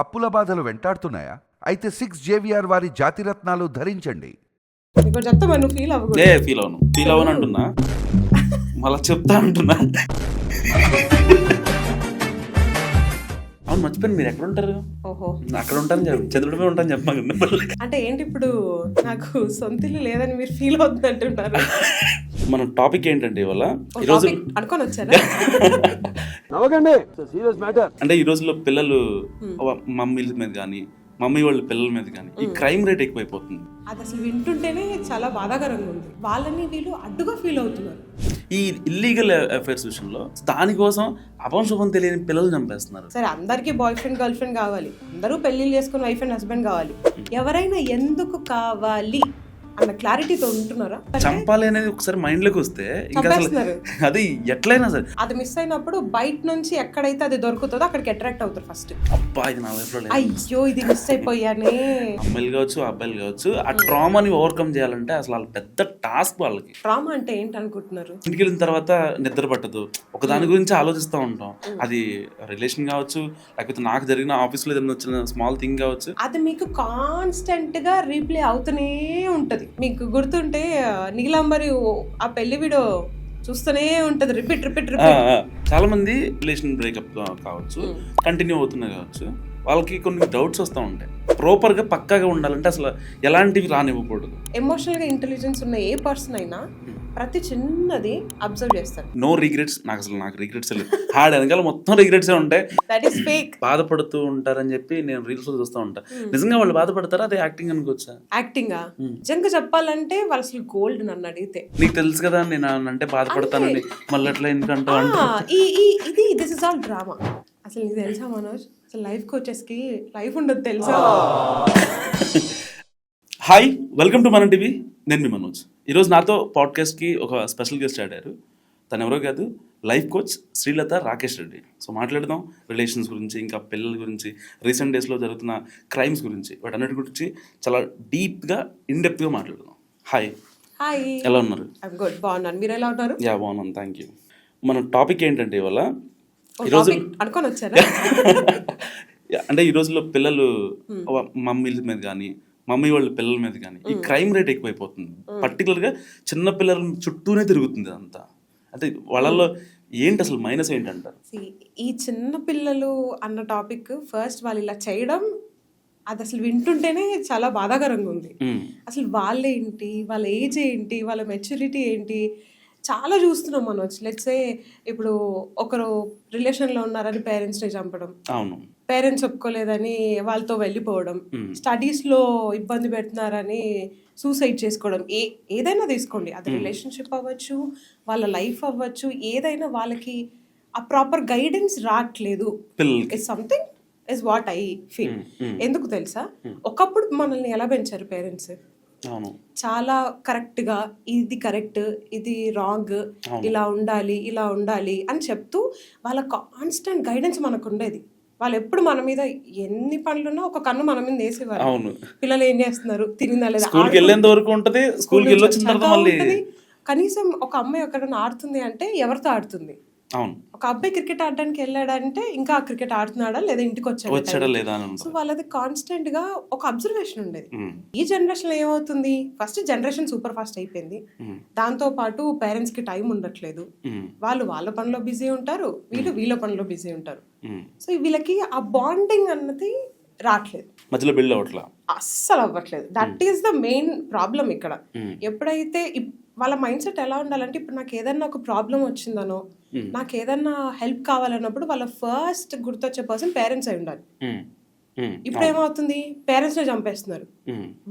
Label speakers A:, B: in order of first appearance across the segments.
A: అప్పుల బాధలు వెంటాడుతున్నాయా? అయితే 6 JVR వారి జాతిరత్నాలు ధరించండి.
B: ఇంకోటి చెప్తా మరి నువ్వు ఫీల్ అవ్వకూడదు.
C: ఫీల్ అవ్వను అంటున్నా, మళ్ళీ చెప్తా అంటున్నా. అవును, మర్చిపోయాను, మీరు ఎక్కడ ఉంటారు?
B: ఓహో,
C: అక్కడ ఉంటాను, చంద్రుడిపై ఉంటాను చెప్పమాకండి.
B: అంటే ఏంటి ఇప్పుడు నాకు సొంత ఇల్లు లేదని మీరు ఫీల్ అవుతుంది అంటున్నారు.
C: మన టాపిక్ ఏంటంటే ఇవాళ ఈరోజు
B: అనుకొని వచ్చారా?
C: అంటే ఈ రోజుల్లో పిల్లలు మమ్మీల మీద కానీ మమ్మీ వాళ్ళ పిల్లల మీద కానీ ఈ క్రైమ్ రేట్ ఎక్కువైపోతుంది.
B: అది అసలు వింటుంటేనే చాలా బాధాకరంగా ఉంది. వాళ్ళని వీళ్ళు అడ్డుగా ఫీల్ అవుతున్నారు.
C: ఈ ఇల్లీగల్ అఫైర్స్ విషయంలో దానికోసం అపంశుభం తెలియని పిల్లలు చంపేస్తున్నారు.
B: సరే, అందరికీ బాయ్ ఫ్రెండ్ గర్ల్ ఫ్రెండ్ కావాలి, అందరూ పెళ్లిళ్ళు చేసుకుని వైఫ్ అండ్ హస్బెండ్ కావాలి. ఎవరైనా ఎందుకు కావాలి అన్న క్లారిటీతో ఉంటున్నారా?
C: చంపాలి అనేది ఒకసారి మైండ్ లోకి వస్తే ఇంకా అసలు అది ఎట్లయినా సరే
B: అది మిస్ అయినప్పుడు బయట నుంచి ఎక్కడైతే అది దొరుకుతుందో అక్కడికి అట్రాక్ట్ అవుతారు ఫస్ట్.
C: అబ్బా ఇది నా లైఫ్ లో లేదు,
B: అయ్యో ఇది మిస్ అయిపోయానే.
C: అమ్మాయిలు కావచ్చు అబ్బాయిలు కావచ్చు, ఆ ట్రామాని ఓవర్కమ్ చేయాలంటే అసలు వాళ్ళ పెద్ద టాస్క్. వాళ్ళకి
B: ట్రామా అంటే ఏంటి అనుకుంటున్నారు?
C: ఇంటికి వెళ్ళిన తర్వాత నిద్ర పట్టదు, ఒక దాని గురించి ఆలోచిస్తూ ఉంటాం. అది రిలేషన్ కావచ్చు, లేకపోతే నాకు జరిగిన ఆఫీస్ లో ఏదైనా వచ్చిన స్మాల్ థింగ్ కావచ్చు,
B: అది మీకు కాన్స్టెంట్ గా రీప్లే అవుతూనే ఉంటది. మీకు గుర్తుంటే నీలాంబరి ఆ పెళ్లి వీడియో చూస్తూనే ఉంటది, రిపీట్ రిపీట్ రిపీట్.
C: చాలా మంది రిలేషన్ బ్రేకప్ కావచ్చు, కంటిన్యూ అవుతున్నాయి కావచ్చు, వాళ్ళకి కొన్ని డౌట్స్ వస్తూ ఉంటాయి. ప్రాపర్ గా పక్కాగా ఉండాలంటే అసలు ఎలాంటివి రానివ్వకూడదు.
B: ఎమోషనల్ గా ఇంటెలిజెన్స్ ఉన్న ఏ పర్సన్ అయినా ప్రతి చిన్నది అబ్జర్వ్ చేస్తారు.
C: No regrets. నాకు రిగ్రెట్స్ లేదు, హార్డ్ వెనకాల మొత్తం రిగ్రెట్స్ ఉంటాయి.
B: That is fake.
C: బాధపడుతూ ఉంటారని చెప్పి నేను రీల్స్ చూస్తూ ఉంటా. నిజంగా వాళ్ళు బాధపడతారా? అదే యాక్టింగ్ అనుకోవచ్చా?
B: యాక్టింగ్ నిజంగా చెప్పాలంటే వాళ్ళు అసలు గోల్డ్. నన్ను అడిగితే
C: నీకు తెలుసు కదా నేను అంటే బాధపడతానని, మళ్ళీ అట్లా ఎందుకంటే
B: ఇది దిస్ ఇస్ ఆల్ డ్రామా. అసలు నీకు తెలుసా మనోజ్, అసలు లైఫ్ కోచెస్ కి లైఫ్ ఉండదు తెలుసా?
C: హాయ్, వెల్కమ్ టు మన టీవీ. నేను మీ మనోజ్. ఈరోజు నాతో పాడ్కాస్ట్కి ఒక స్పెషల్ గెస్ట్ ఆడారు. తను ఎవరో కాదు, life coach Srilatha Rakesh Reddy. So మాట్లాడదాం రిలేషన్స్ గురించి, ఇంకా పిల్లల గురించి, రీసెంట్ డేస్లో జరుగుతున్న క్రైమ్స్ గురించి, వాటన్నిటి గురించి చాలా డీప్గా ఇన్డెప్త్గా మాట్లాడదాం. హాయ్.
B: హాయ్,
C: ఎలా ఉన్నారు?
B: I'm good. బాగున్నాను, మీరు ఎలా ఉన్నారు?
C: యా బాగున్నాను, థ్యాంక్ యూ. మన టాపిక్ ఏంటంటే ఇవాళ ఈరోజు
B: అనుకొని వచ్చారా?
C: అంటే ఈ రోజుల్లో పిల్లలు మమ్మీల మీద కానీ మమ్మీ వాళ్ళ పిల్లల మీద కానీ ఈ క్రైమ్ రేట్ ఎక్కువైపోతుంది. పర్టికులర్గా చిన్న పిల్లల చుట్టూనే తిరుగుతుంది అంతా. అంటే వాళ్ళల్లో ఏంటి అసలు మైనస్ ఏంటంటారు?
B: ఈ చిన్న పిల్లలు అన్న టాపిక్ ఫస్ట్ వాళ్ళు ఇలా చేయడం, అది అసలు వింటుంటేనే చాలా బాధాకరంగా ఉంది. అసలు వాళ్ళేంటి, వాళ్ళ ఏజ్ ఏంటి, వాళ్ళ మెచ్యూరిటీ ఏంటి, చాలా చూస్తున్నాం మనం. లెట్స్ సే ఇప్పుడు ఒకరు రిలేషన్లో ఉన్నారని పేరెంట్స్ని చంపడం,
C: అవును,
B: పేరెంట్స్ ఒప్పుకోలేదని వాళ్ళతో వెళ్ళిపోవడం, స్టడీస్లో ఇబ్బంది పెడుతున్నారని సూసైడ్ చేసుకోవడం, ఏదైనా తీసుకోండి, అది రిలేషన్షిప్ అవ్వచ్చు, వాళ్ళ లైఫ్ అవ్వచ్చు, ఏదైనా వాళ్ళకి ఆ ప్రాపర్ గైడెన్స్ రావట్లేదు. It's something is what I feel. ఎందుకు తెలుసా, ఒకప్పుడు మనల్ని ఎలా పెంచారు పేరెంట్స్? చాలా కరెక్ట్ గా, ఇది కరెక్ట్ ఇది రాంగ్, ఇలా ఉండాలి ఇలా ఉండాలి అని చెప్తూ వాళ్ళ కాన్స్టెంట్ గైడెన్స్ మనకు ఉండేది. వాళ్ళు ఎప్పుడు మన మీద ఎన్ని పనులున్నా ఒక కన్ను మన మీద వేసేవారు. పిల్లలు ఏం చేస్తున్నారు, తిరిగిందా లేదా, కనీసం ఒక అమ్మాయి ఎక్కడైనా ఆడుతుంది అంటే ఎవరితో ఆడుతుంది? ఒక అబ్బాయి క్రికెట్ ఆడడానికి వెళ్ళాడంటే ఇంకా క్రికెట్ ఆడుతున్నాడా లేదా ఇంటికి వచ్చాడా లేదా. సో వాళ్ళది కాన్స్టెంట్ గా ఒక అబ్జర్వేషన్ ఉండేది. ఈ జనరేషన్ ఏమవుతుంది, ఫస్ట్ జనరేషన్ సూపర్ ఫాస్ట్ అయిపోయింది, దాంతో పాటు పేరెంట్స్ కి టైం ఉండట్లేదు, వాళ్ళు వాళ్ళ పనిలో బిజీ ఉంటారు, వీళ్ళు వీళ్ళ పనిలో బిజీ ఉంటారు. సో వీళ్ళకి ఆ బాండింగ్ అన్నది రావట్లేదు, మధ్యలో బిల్డ్ అవ్వట్లేదు, అస్సలు అవ్వట్లేదు. That is the main problem ఇక్కడ. ఎప్పుడైతే వాళ్ళ మైండ్ సెట్ ఎలా ఉండాలంటే, ఇప్పుడు నాకు ఏదన్నా ఒక ప్రాబ్లం వచ్చిందనో, నాకు ఏదన్నా హెల్ప్ కావాలన్నప్పుడు వాళ్ళ ఫస్ట్ గుర్తొచ్చే పర్సన్ పేరెంట్స్ అయి ఉండాలి. ఇప్పుడు ఏమవుతుంది, పేరెంట్స్ ని చంపేస్తున్నారు,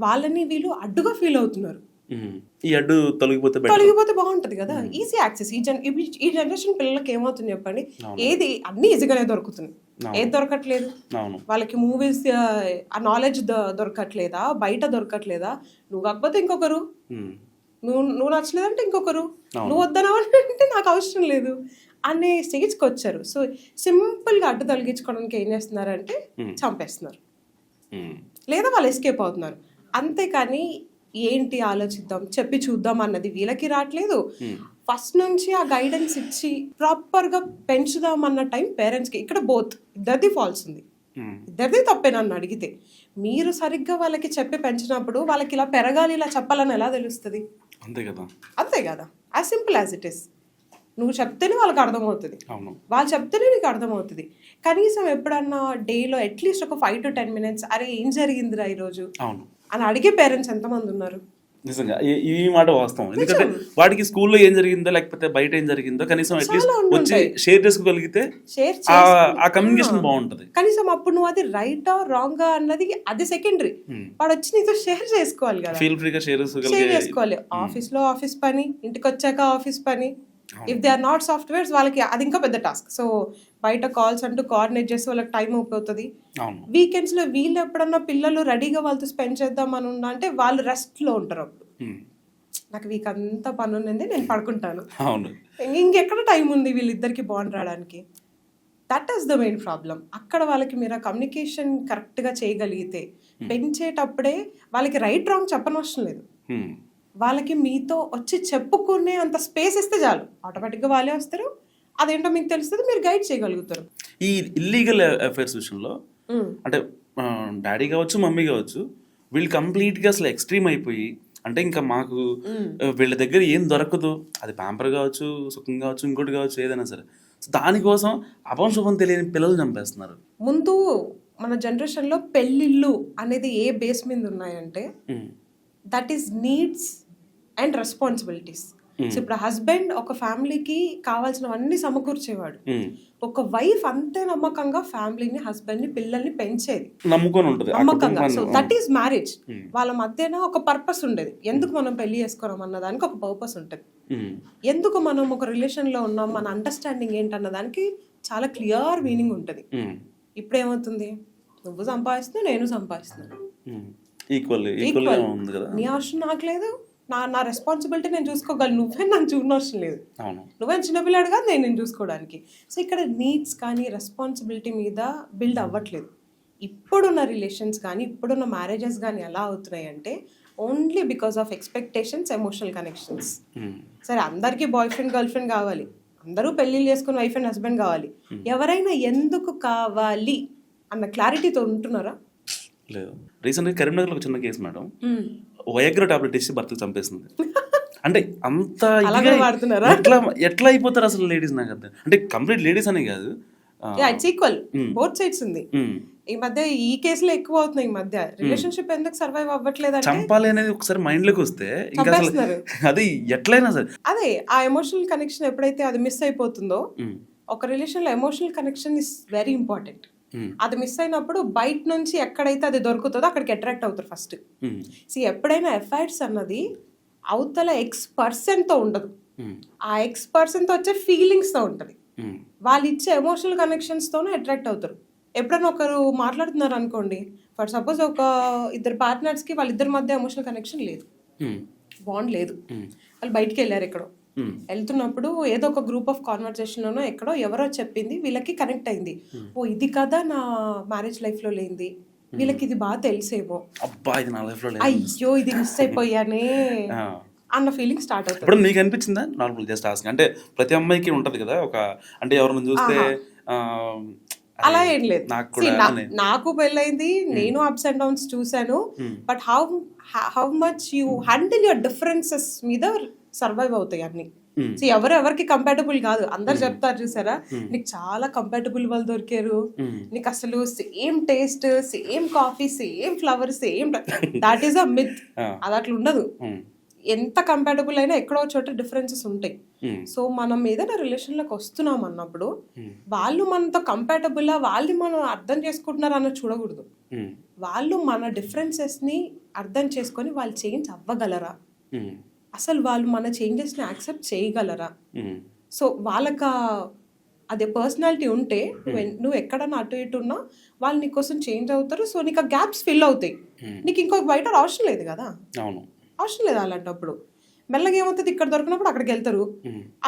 B: వాళ్ళని వీళ్ళు అడ్డుగా ఫీల్ అవుతున్నారు.
C: ఈ అడ్డు తొలగిపోతే
B: బాగుంటది కదా, ఈజీ యాక్సెస్. ఈ జనరేషన్ పిల్లలకి ఏమవుతుంది చెప్పండి, ఏది అన్ని ఈజీగానే దొరుకుతుంది, ఏది దొరకట్లేదు వాళ్ళకి. మూవీస్ ఆ నాలెడ్జ్ దొరకట్లేదా, బయట దొరకట్లేదా, నువ్వు కాకపోతే ఇంకొకరు, నువ్వు నచ్చలేదంటే ఇంకొకరు, నువ్వు వద్దనవంటే నాకు అవసరం లేదు అనే స్టేజ్కి వచ్చారు. సో సింపుల్గా అడ్డు తొలగించుకోవడానికి ఏం చేస్తున్నారంటే చంపేస్తున్నారు, లేదా వాళ్ళు ఎస్కేప్ అవుతున్నారు. అంతేకాని ఏంటి ఆలోచిద్దాం, చెప్పి చూద్దాం అన్నది వీళ్ళకి రావట్లేదు. ఫస్ట్ నుంచి ఆ గైడెన్స్ ఇచ్చి ప్రాపర్గా పెంచుదాం అన్న టైం పేరెంట్స్కి. ఇక్కడ బోత్ ఇద్దరిది ఫాల్స్ ఉంది. ఇద్దరిది తప్పే నన్ను అడిగితే. మీరు సరిగ్గా వాళ్ళకి చెప్పి పెంచినప్పుడు వాళ్ళకి ఇలా పెరగాలి ఇలా చెప్పాలని ఎలా తెలుస్తుంది?
C: అంతే కదా,
B: అంతే కదా, as simple as it is. నువ్వు చెప్తేనే వాళ్ళకి అర్థమవుతుంది,
C: అవును.
B: వాళ్ళు చెప్తేనే నీకు అర్థమవుతుంది. కనీసం ఎప్పుడన్నా డేలో అట్లీస్ట్ ఒక 5 to 10 minutes అరే ఏం జరిగిందిరా ఈరోజు
C: అవును
B: అని అడిగే పేరెంట్స్ ఎంతమంది ఉన్నారు?
C: నిజంగా ఈ మాట వాస్తవం. ఎందుకంటే వాడికి స్కూల్లో ఏం జరిగిందో లేకపోతే బయట ఏం జరిగిందో కనీసం అట్లీస్ట్ వచ్చి షేర్ చేసుకోగలిగితే ఆ కమ్యూనికేషన్ బాగుంటది.
B: కనీసం అప్పుడు నువ్వు అది రైటా రాంగా అన్నది అది సెకండరీ, వాడు వచ్చి నీతో షేర్ చేసుకోవాలి కదా,
C: ఫీల్ ఫ్రీగా షేర్
B: చేసుకోవాలి. ఆఫీస్ లో ఆఫీస్ పని, ఇంటికి వచ్చాక ఆఫీస్ పని. If they are not softwares వాళ్ళకి అది ఇంకా పెద్ద టాస్క్. సో బయట కాల్స్ అంటూ కోఆర్డినేట్ చేసి వాళ్ళకి టైం అయిపోతుంది. వీకెండ్స్ లో వీళ్ళు ఎప్పుడన్నా పిల్లలు రెడీగా వాళ్ళతో స్పెండ్ చేద్దామని ఉన్నా అంటే వాళ్ళు రెస్ట్ లో ఉంటారు. అప్పుడు నాకు వీక్ అంతా పని ఉంది, నేను పడుకుంటాను, ఇంకెక్కడ టైం ఉంది వీళ్ళిద్దరికి బాండ్ రావడానికి? That is the main problem. అక్కడ వాళ్ళకి మీరు ఆ కమ్యూనికేషన్ కరెక్ట్గా చేయగలిగితే పెంచేటప్పుడే వాళ్ళకి రైట్ రాంగ్ చెప్పనవసరం లేదు. వాళ్ళకి మీతో వచ్చి చెప్పుకునే అంత స్పేస్ ఇస్తే చాలు, ఆటోమేటిక్గా వాళ్ళే వస్తారు. అదేంటో మీకు తెలుస్తుంది, మీరు గైడ్ చేయగలుగుతారు.
C: ఈ ఇల్లీగల్ అఫైర్స్ విషయంలో అంటే డాడీ కావచ్చు మమ్మీ కావచ్చు వీళ్ళు కంప్లీట్గా అసలు ఎక్స్ట్రీమ్ అయిపోయి అంటే ఇంకా మాకు వీళ్ళ దగ్గర ఏం దొరకదు, అది ప్యాంపర్ కావచ్చు, సుఖం కావచ్చు, ఇంకోటి కావచ్చు, ఏదైనా సరే దానికోసం అపంశుభం తెలియని పిల్లలు చంపేస్తున్నారు.
B: ముందు మన జనరేషన్లో పెళ్ళిళ్ళు అనేది ఏ బేస్ మీద ఉన్నాయంటే that is needs and responsibilities. So ఇప్పుడు హస్బెండ్ ఒక ఫ్యామిలీకి కావాల్సినవన్నీ సమకూర్చేవాడు, ఒక వైఫ్ అంతే నమ్మకంగా ఫ్యామిలీని, హస్బెండ్ ని, పిల్లల్ని పెంచేది నమ్మకంగా. So that is marriage. వాళ్ళ మధ్యన ఒక పర్పస్ ఉండేది, ఎందుకు మనం పెళ్లి చేసుకున్నాం అన్న దానికి ఒక పర్పస్ ఉంటుంది, ఎందుకు మనం ఒక రిలేషన్ లో ఉన్నాం, మన అండర్స్టాండింగ్ ఏంటన్న దానికి చాలా క్లియర్ మీనింగ్ ఉంటుంది. ఇప్పుడు ఏమవుతుంది, నువ్వు సంపాదిస్తున్నావు, నేను సంపాదిస్తున్నాను, నీ అవసరం నాకు లేదు, నా రెస్పాన్సిబిలిటీ నేను చూసుకోగలను, నువ్వే నన్ను చూడనవసరం లేదు, నువ్వేం చిన్నపిల్లాడు కాదు నేను చూసుకోవడానికి. సో ఇక్కడ నీడ్స్ కానీ రెస్పాన్సిబిలిటీ మీద బిల్డ్ అవ్వట్లేదు. ఇప్పుడున్న రిలేషన్స్ కానీ ఇప్పుడున్న మ్యారేజెస్ కానీ ఎలా అవుతున్నాయి అంటే only because of expectations, emotional connections. సరే అందరికీ బాయ్ ఫ్రెండ్ గర్ల్ ఫ్రెండ్ కావాలి, అందరూ పెళ్ళిళ్ళు చేసుకుని వైఫ్ అండ్ హస్బెండ్ కావాలి, ఎవరైనా ఎందుకు కావాలి అన్న క్లారిటీతో ఉంటున్నారా?
C: లేదు. రీసెంట్గా కరీంనగర్లో ఒక చిన్న కేసు మేడం, వయగ్రా టాబ్లెట్ ఇచ్చి భర్త చంపేసింది. అంటే అంత ఎట్లా అయిపోతారు అసలు లేడీస్? నాకు అర్థం అంటే కంప్లీట్ లేడీస్ అనే కాదు,
B: ఇట్స్ ఈక్వల్, బోత్ సైడ్స్ ఉంది. ఈ మధ్య ఈ కేసులో ఎక్కువ అవుతున్నాయి. ఈ మధ్య రిలేషన్షిప్ ఎందుకు సర్వైవ్ అవ్వట్లేదు,
C: చంపాలి అనేది ఒకసారి మైండ్ లోకి వస్తే ఇంకా అది ఎట్లయినా సరే
B: అదే ఆ ఎమోషనల్ కనెక్షన్ ఎప్పుడైతే అది మిస్ అయిపోతుందో, ఒక రిలేషన్ లో emotional connection is very important. అది మిస్ అయినప్పుడు బయట నుంచి ఎక్కడైతే అది దొరుకుతుందో అక్కడికి అట్రాక్ట్ అవుతారు ఫస్ట్. ఎప్పుడైనా ఎఫైర్స్ అన్నది అవతల X% తో ఉండదు, ఆ X% తో వచ్చే ఫీలింగ్స్ తో ఉంటది. వాళ్ళు ఇచ్చే ఎమోషనల్ కనెక్షన్స్ తోనే అట్రాక్ట్ అవుతారు. ఎప్పుడైనా ఒకరు మాట్లాడుతున్నారు అనుకోండి, ఫర్ సపోజ్ ఒక ఇద్దరు పార్ట్నర్స్ కి వాళ్ళిద్దరి మధ్య ఎమోషనల్ కనెక్షన్ లేదు, బాండ్ లేదు, వాళ్ళు బయటికి వెళ్ళారు ఎక్కడో, వెళ్తున్నప్పుడు ఏదో ఒక గ్రూప్ ఆఫ్ కాన్వర్సేషన్ లోనో ఎక్కడో ఎవరో చెప్పింది వీళ్ళకి కనెక్ట్ అయింది, ఓ ఇది కదా నా మ్యారేజ్ లైఫ్ లో లేనిది, వీళ్ళకి ఇది బాగా తెలిసేమో, అయ్యో ఇది మిస్ అయిపోయానే అన్న ఫీలింగ్ స్టార్ట్ అవుతుంది.
C: ఇప్పుడు మీకు అనిపించిందా? Normal just asking. అంటే ప్రతి అమ్మాయికి ఉంటది కదా ఒక, అంటే ఎవరిని చూస్తే
B: అలా ఏం లేదు. నాకు పెళ్ళైంది, నేను అప్స్ అండ్ డౌన్స్ చూసాను, but how much you handle your differences మీద సర్వైవ్ అవుతాయి అన్ని. సో ఎవరెవరికి కంపాటబుల్ కాదు, అందరు చెప్తారు చూసారా, నీకు చాలా కంపాటబుల్ వాళ్ళు దొరికారు, నీకు అసలు same taste, same coffee, same flower, same, that is a myth. అది అట్లా ఉండదు. ఎంత కంపాటబుల్ అయినా ఎక్కడో చోట డిఫరెన్సెస్ ఉంటాయి. సో మనం ఏదైనా రిలేషన్లోకి వస్తున్నాం అన్నప్పుడు వాళ్ళు మనతో కంపాటబుల్లా, వాళ్ళు మనం అర్థం చేసుకుంటున్నారు అన్న చూడకూడదు. వాళ్ళు మన డిఫరెన్సెస్ని అర్థం చేసుకొని వాళ్ళు చేంజ్ అవ్వగలరా, అసలు వాళ్ళు మన చేంజెస్ని యాక్సెప్ట్ చేయగలరా. సో వాళ్ళకి అదే పర్సనాలిటీ ఉంటే నువ్వు ఎక్కడన్నా అటు ఇటు ఉన్నా వాళ్ళు నీకోసం చేంజ్ అవుతారు. సో నీకు ఆ గ్యాప్స్ ఫిల్ అవుతాయి, నీకు ఇంకొక బయట అవసరం లేదు కదా, అవసరం లేదు. అలాంటప్పుడు మెల్లగా ఏమవుతుంది, ఇక్కడ దొరికినప్పుడు అక్కడికి వెళ్తారు,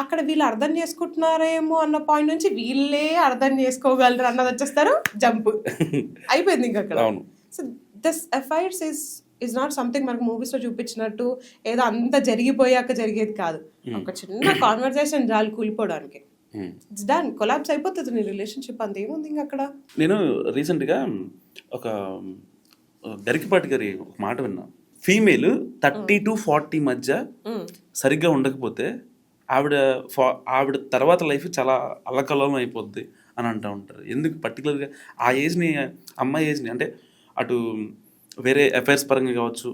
B: అక్కడ వీళ్ళు అర్థం చేసుకుంటున్నారేమో అన్న పాయింట్ నుంచి వీళ్ళే అర్థం చేసుకోగలరు అన్నది వచ్చేస్తారు, జంప్ అయిపోయింది ఇంకా అక్కడ. So this affairs is not something మనకు మూవీస్ లో చూపించినట్టు ఏదో అంత జరిగిపోయాక జరిగేది కాదు. ఒక చిన్న కాన్వర్సేషన్ చాలు కూలిపోవడానికి. ఇట్స్ డన్, కొలాప్స్ అయిపోతుంది నీ రిలేషన్షిప్, అంత ఏముంది ఇంకా అక్కడ.
C: నేను రీసెంట్గా ఒక గరికపాటి గారి ఒక మాట విన్నా, ఫీమేల్ 30 to 40 మధ్య సరిగ్గా ఉండకపోతే ఆవిడ తర్వాత లైఫ్ చాలా అల్లకల్లోలం అయిపోద్ది అని అంటూ ఉంటారు. ఎందుకు పర్టికులర్గా ఆ ఏజ్ని, అమ్మాయి ఏజ్ని, అంటే అటు వేరే అఫైర్స్ పరంగా కావచ్చు,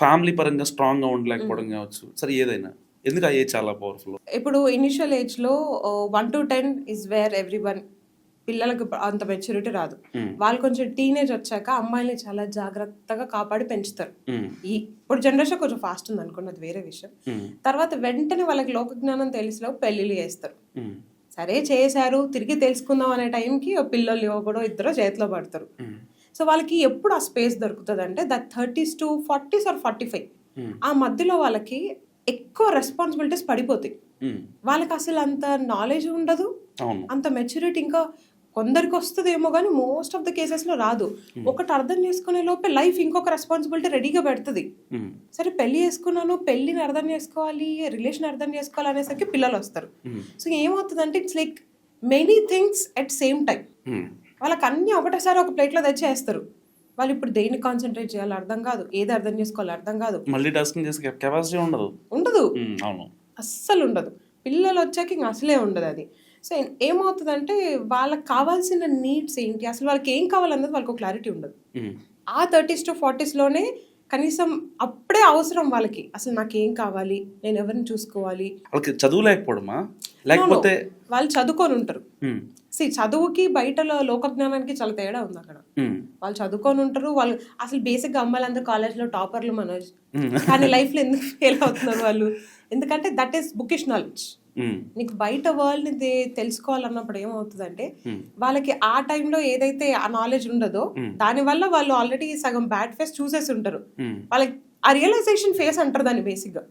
C: ఫ్యామిలీ పరంగా స్ట్రాంగ్గా ఉండలేకపోవడం కావచ్చు, సరే ఏదైనా, ఎందుకు ఆ ఏజ్ చాలా పవర్ఫుల్?
B: ఇప్పుడు ఇనిషియల్ ఏజ్లో 1 to 10 ఇస్ వేర్ ఎవ్రీవన్, పిల్లలకు అంత మెచ్యూరిటీ రాదు. వాళ్ళు కొంచెం టీనేజ్ వచ్చాక అమ్మాయిని చాలా జాగ్రత్తగా కాపాడి పెంచుతారు. ఇప్పుడు జనరేషన్ కొంచెం ఫాస్ట్ ఉంది అనుకోండి, అది వేరే విషయం. తర్వాత వెంటనే వాళ్ళకి లోక జ్ఞానం తెలిసిలో పెళ్లిళ్ళు చేస్తారు. సరే చేశారు, తిరిగి తెలుసుకుందాం అనే టైంకి పిల్లలు ఒకడో ఇద్దరు చేతిలో పడతారు. సో వాళ్ళకి ఎప్పుడు ఆ స్పేస్ దొరుకుతుంది అంటే that 30s to 40s or 45 ఆ మధ్యలో వాళ్ళకి ఎక్కువ రెస్పాన్సిబిలిటీస్ పడిపోతాయి. వాళ్ళకి అసలు అంత నాలెడ్జ్ ఉండదు, అంత మెచ్యూరిటీ ఇంకా కొందరికి వస్తుందేమో కానీ మోస్ట్ ఆఫ్ ద కేసెస్లో రాదు. ఒకటి అర్థం చేసుకునే లోపే లైఫ్ ఇంకొక రెస్పాన్సిబిలిటీ రెడీగా పెడుతుంది. సరే పెళ్లి చేసుకున్నాను, పెళ్లిని అర్థం చేసుకోవాలి, రిలేషన్ అర్థం చేసుకోవాలి అనేసరికి పిల్లలు వస్తారు. సో ఏమవుతుందంటే it's like many things at same time. వాళ్ళకి అన్ని ఒకటేసారి ఒక ప్లేట్లో తెచ్చేస్తారు. వాళ్ళు ఇప్పుడు దేన్ని కాన్సన్ట్రేట్ చేయాలో అర్థం కాదు, ఏది అర్థం చేసుకోవాలో అర్థం కాదు,
C: మళ్ళీ టాస్కింగ్ చేసే కెపాసిటీ ఉండదు,
B: అస్సలు ఉండదు. పిల్లలు వచ్చాక ఇంక అసలే ఉండదు అది. సో ఏమవుతుందంటే వాళ్ళకి కావాల్సిన నీడ్స్ ఏంటి, అసలు వాళ్ళకి ఏం కావాలన్నది వాళ్ళకి క్లారిటీ ఉండదు. ఆ 30s to 40s లోనే కనీసం అప్పుడే అవసరం వాళ్ళకి, అసలు నాకు ఏం కావాలి, నేను ఎవరిని చూసుకోవాలి.
C: వాళ్ళకి చదువు లేకపోవడమా, లేకపోతే
B: వాళ్ళు చదువుకొని ఉంటారు. చదువుకి బయటలో లోక జ్ఞానానికి చాలా తేడా ఉంది అక్కడ. వాళ్ళు చదువుకొని ఉంటారు, వాళ్ళు అసలు బేసిక్గా అమ్మాయిలందరూ కాలేజ్లో టాపర్లు మనోజ్, కానీ లైఫ్లో ఎందుకు ఫెయిల్ అవుతున్నారు వాళ్ళు? ఎందుకంటే దట్ ఈస్ బుకిష్ నాలెడ్జ్. నీకు బయట వరల్డ్ ని తెలుసుకోవాలన్నప్పుడు ఏమవుతుందంటే వాళ్ళకి ఆ టైంలో ఏదైతే ఆ నాలెడ్జ్ ఉండదో దాని వల్ల వాళ్ళు ఆల్రెడీ సగం బ్యాడ్ ఫేస్ చూసేసి ఉంటారు. వాళ్ళకి ఆ రియలైజేషన్ ఫేస్ అంటారు దాన్ని బేసిక్ గా.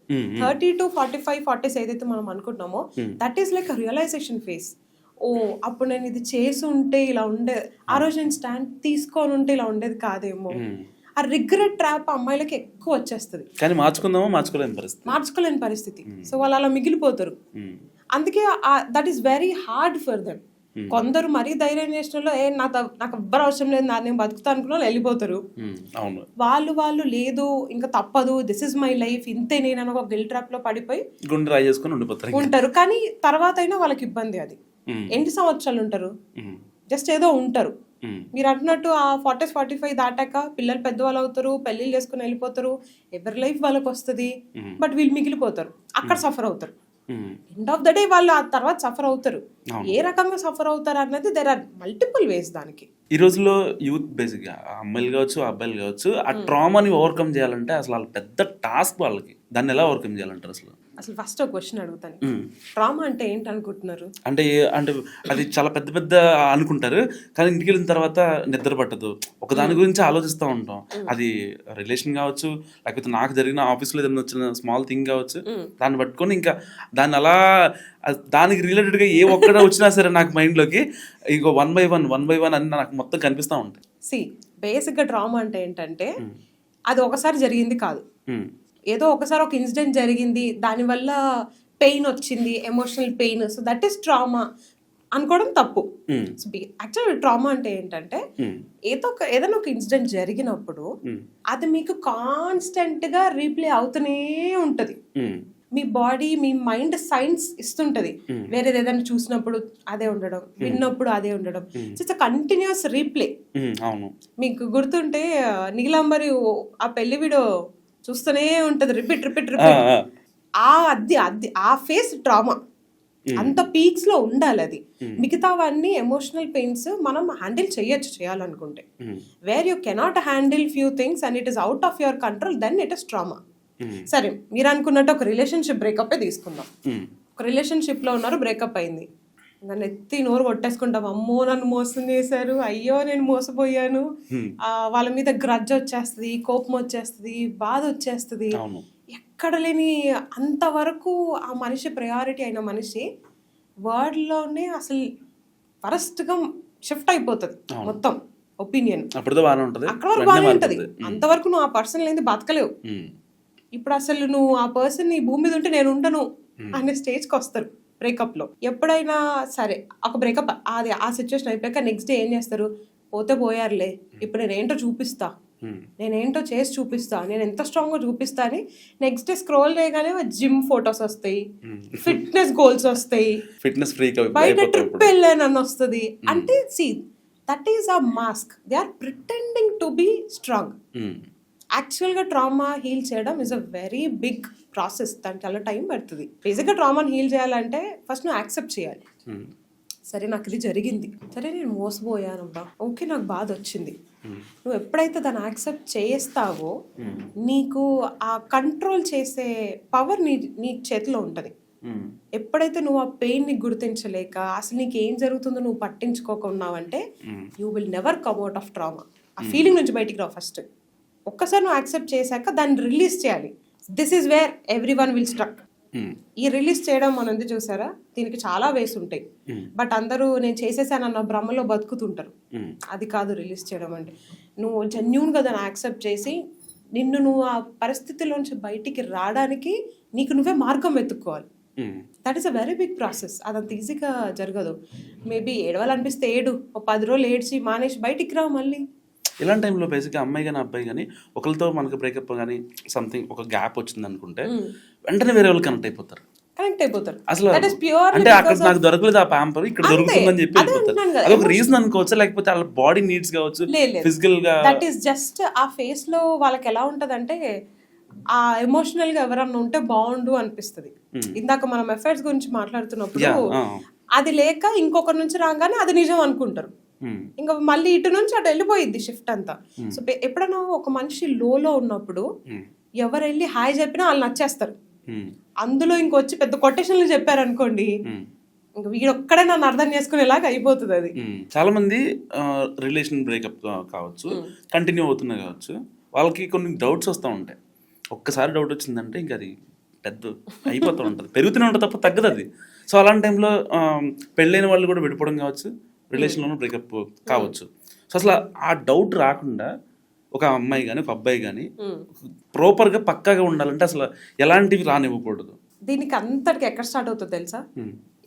B: 30 to 45, 40s ఏదైతే మనం అనుకుంటున్నామో that is like realization phase. ఓ అప్పుడు నేను ఇది చేసి ఉంటే ఇలా ఉండేది, ఆ రోజు నేను స్టాండ్ తీసుకొని ఉంటే ఇలా ఉండేది కాదేమో. ఆ రిగ్రెట్ ట్రాప్ అమ్మాయిలకి ఎక్కువ వచ్చేస్తుంది,
C: కానీ మార్చుకోలేని
B: పరిస్థితి. సో వాళ్ళు అలా మిగిలిపోతారు. అందుకే that is very hard for them. కొందరు మరీ ధైర్యం చేసిన నాకు ఎవ్వరు అవసరం లేదు, నేను బతుకుతా అనుకున్న వాళ్ళు వెళ్ళిపోతారు. వాళ్ళు లేదు ఇంకా తప్పదు, దిస్ ఇస్ మై లైఫ్, ఇంతే నేను ఒక గిల్ ట్రాప్ లో పడిపోయి ఉంటారు. కానీ తర్వాత అయినా వాళ్ళకి ఇబ్బంది. అది ఎన్ని సంవత్సరాలు ఉంటారు, జస్ట్ ఏదో ఉంటారు. మీరు అంటున్నట్టు ఆ 40s 45 దాటాక పిల్లలు పెద్దవాళ్ళు అవుతారు, పెళ్లిళ్ళు చేసుకుని వెళ్ళిపోతారు, ఎవరి లైఫ్ వాళ్ళకి వస్తుంది, బట్ వీళ్ళు మిగిలిపోతారు, అక్కడ సఫర్ అవుతారు. ఎండ్ ఆఫ్ ద డే వాళ్ళు ఆ తర్వాత సఫర్ అవుతారు. ఏ రకంగా సఫర్ అవుతారు అన్నది దేర్ ఆర్ మల్టిపుల్ వేస్ దానికి.
C: ఈ రోజుల్లో యూత్ బేసిక్ గా అమ్మాయిలు కావచ్చు అబ్బాయిలు కావచ్చు ఆ ట్రామాని ఓవర్కమ్ చేయాలంటే అసలు వాళ్ళ పెద్ద టాస్క్. వాళ్ళకి దాన్ని ఎలా ఓవర్కమ్ చేయాలంటారు?
B: అసలు ఫస్ట్ ఒక క్వశ్చన్ అడుగుతాను, ట్రామా అంటే ఏంటి అనుకుంటున్నారు?
C: అంటే అది చాలా పెద్ద అనుకుంటారు, కానీ ఇంటికి వెళ్ళిన తర్వాత నిద్ర పట్టదు, ఒక దాని గురించి ఆలోచిస్తూ ఉంటాం. అది రిలేషన్ కావచ్చు, లేకపోతే నాకు జరిగిన ఆఫీస్లో ఏదైనా వచ్చిన స్మాల్ థింగ్ కావచ్చు, దాన్ని పట్టుకొని ఇంకా దాన్ని అలా దానికి రిలేటెడ్గా ఏ ఒక్కడ వచ్చినా సరే నాకు మైండ్లోకి ఇంకో 1 by 1 అని నాకు మొత్తం కనిపిస్తూ ఉంటాయి.
B: బేసిక్గా ట్రామా అంటే ఏంటంటే అది ఒకసారి జరిగింది కాదు, ఏదో ఒకసారి ఒక ఇన్సిడెంట్ జరిగింది, దానివల్ల పెయిన్ వచ్చింది, emotional pain, so that is trauma అనుకోవడం తప్పు. యాక్చువల్ ట్రామా అంటే ఏంటంటే ఏదైనా ఒక ఇన్సిడెంట్ జరిగినప్పుడు అది మీకు కాన్స్టెంట్ గా రీప్లే అవుతూనే ఉంటది. మీ బాడీ, మీ మైండ్ సైన్స్ ఇస్తుంటది, వేరేది ఏదైనా చూసినప్పుడు అదే ఉండడం, విన్నప్పుడు అదే ఉండడం, ఇట్స్ కంటిన్యూస్ రీప్లే. మీకు గుర్తుంటే నీలాంబరి ఆ పెళ్లి వీడియో చూస్తూనే ఉంటది, రిపీట్. ఆ ఫేస్ ట్రామా అంత పీక్స్ లో ఉండాలి అది. మిగతావన్నీ ఎమోషనల్ పెయిన్స్ మనం హ్యాండిల్ చేయాలనుకుంటే. Where you cannot handle few things and it is out of your control, then it is trauma. సరే మీరు అనుకున్నట్టు ఒక రిలేషన్షిప్ బ్రేకప్ తీసుకుందాం. ఒక రిలేషన్షిప్ లో ఉన్నారు, బ్రేకప్ అయింది, నన్ను ఎత్తి నోరు కొట్టేసుకుంటాం, అమ్మో నన్ను మోసం చేశారు, అయ్యో నేను మోసపోయాను, వాళ్ళ మీద గ్రడ్జ్ వచ్చేస్తుంది, కోపం వచ్చేస్తుంది, బాధ వచ్చేస్తుంది. ఎక్కడ లేని అంతవరకు ఆ మనిషి ప్రయారిటీ అయిన మనిషి వరల్డ్లోనే అసలు వరస్ట్గా షిఫ్ట్ అయిపోతుంది మొత్తం ఒపీనియన్. అక్కడ వరకు బాగానే ఉంటుంది, అంతవరకు నువ్వు ఆ పర్సన్ లేని బతకలేవు. ఇప్పుడు అసలు నువ్వు ఆ పర్సన్ నీ భూమి మీద ఉంటే నేను ఉండను అనే స్టేజ్కి వస్తారు. బ్రేకప్లో ఎప్పుడైనా సరే ఒక బ్రేకప్ అది ఆ సిచ్యువేషన్ అయిపోయాక నెక్స్ట్ డే ఏం చేస్తారు, పోతే పోయారులే ఇప్పుడు నేనేంటో చూపిస్తా, నేనేంటో చేసి చూపిస్తా, నేను ఎంత స్ట్రాంగ్గా చూపిస్తా అని నెక్స్ట్ డే స్క్రోల్ చేయగానే జిమ్ ఫొటోస్ వస్తాయి, ఫిట్నెస్ గోల్స్ వస్తాయి,
C: ఫిట్నెస్ ఫ్రీక్
B: బయట ట్రిప్ వెళ్ళానని వస్తుంది. అంటే see that is a mask, they are pretending to be strong. యాక్చువల్గా ట్రామా హీల్ చేయడం is a very big process, దానికి చాలా టైం పడుతుంది. బేసిక్గా ట్రామాని హీల్ చేయాలంటే ఫస్ట్ నువ్వు యాక్సెప్ట్ చేయాలి, సరే నాకు ఇది జరిగింది, సరే నేను మోసపోయానబ్బా, ఓకే నాకు బాధ వచ్చింది. నువ్వు ఎప్పుడైతే దాన్ని యాక్సెప్ట్ చేస్తావో నీకు ఆ కంట్రోల్ చేసే పవర్ నీ చేతిలో ఉంటుంది. ఎప్పుడైతే నువ్వు ఆ పెయిన్ ని గుర్తించలేక అసలు నీకు ఏం జరుగుతుందో నువ్వు పట్టించుకోకున్నావంటే you will never come out of trauma. ఆ ఫీలింగ్ నుంచి బయటికి రావు. ఫస్ట్ ఒక్కసారి నువ్వు యాక్సెప్ట్ చేశాక దాన్ని రిలీజ్ చేయాలి. This is where every one will struck. ఈ రిలీజ్ చేయడం మనం ఎందుకు చూసారా, దీనికి చాలా వేస్ ఉంటాయి. బట్ అందరూ నేను చేసేసానన్న భ్రమలో బతుకుతుంటారు. అది కాదు రిలీజ్ చేయడం అంటే. నువ్వు జెన్యూన్గా దాన్ని యాక్సెప్ట్ చేసి నువ్వు ఆ పరిస్థితిలోంచి బయటికి రావడానికి నీకు నువ్వే మార్గం వెతుక్కోవాలి. That is a very big process. అదంత ఈజీగా జరగదు. మేబీ ఏడవాలనిపిస్తే ఏడు, ఒక 10 రోజులు ఏడ్చి మానేసి బయటికి రా మళ్ళీ.
C: ఇలాంటి టైంలో బేసిక్గా అమ్మాయి కానీ అబ్బాయి కానీ ఒకరితో మనకి బ్రేకప్ కానీ సంథింగ్ ఒక గ్యాప్ వచ్చింది అనుకుంటే వెంటనే వేరే వాళ్ళు కనెక్ట్ అయిపోతారు. అసలు అంటే అక్కడ నాకు దొరకలేదు ఆ ప్యాంపర్, ఇక్కడ దొరుకుతుందని చెప్పి వెళ్ళిపోతారు. అదొక రీజన్ అనుకోవచ్చు, లేకపోతే వాళ్ళ బాడీ నీడ్స్ కావచ్చు, ఫిజికల్ గా.
B: దట్ ఈస్ జస్ట్ ఆ ఫేస్ లో వాళ్ళకి ఎలా ఉంటదంటే ఆ ఎమోషనల్ గా ఎవరన్నా ఉంటే బాగుండు అనిపిస్తుంది. ఇందాక మనం ఎఫర్ట్స్ గురించి మాట్లాడుతున్నప్పుడు అది లేక ఇంకొకరి నుంచి రాగానే అది నిజం అనుకుంటారు. ఇంకా మళ్ళీ ఇటు నుంచి అటు వెళ్ళిపోయిద్ది షిఫ్ట్ అంతా. సో ఎప్పుడైనా ఒక మనిషి లోలో ఉన్నప్పుడు ఎవరు వెళ్ళి హాయ్ చెప్పినా వాళ్ళు నచ్చేస్తారు. అందులో ఇంకొచ్చి పెద్ద కొటేషన్లు చెప్పారు అనుకోండి, ఇంకా వీడొక్కడే నన్ను అర్థం చేసుకునేలాగా అయిపోతుంది అది.
C: చాలా మంది రిలేషన్ బ్రేకప్ కావచ్చు, కంటిన్యూ అవుతున్నా కావచ్చు, వాళ్ళకి కొన్ని డౌట్స్ వస్తూ ఉంటాయి. ఒక్కసారి డౌట్ వచ్చిందంటే ఇంకా అది పెద్ద అయిపోతూ ఉంటుంది, పెరుగుతూనే ఉంటుంది తప్ప తగ్గదు అది. సో అలాంటి టైంలో పెళ్ళైన వాళ్ళు కూడా విడిపోవడం కావచ్చు, రిలేషన్లోనూ బ్రేకప్ కావచ్చు. సో అసలు ఆ డౌట్ రాకుండా ఒక అమ్మాయి కానీ ఒక అబ్బాయి కానీ ప్రాపర్గా పక్కాగా ఉండాలంటే అసలు ఎలాంటివి రానివ్వకూడదు.
B: దీనికి అంతటికి ఎక్కడ స్టార్ట్ అవుతుంది తెలుసా?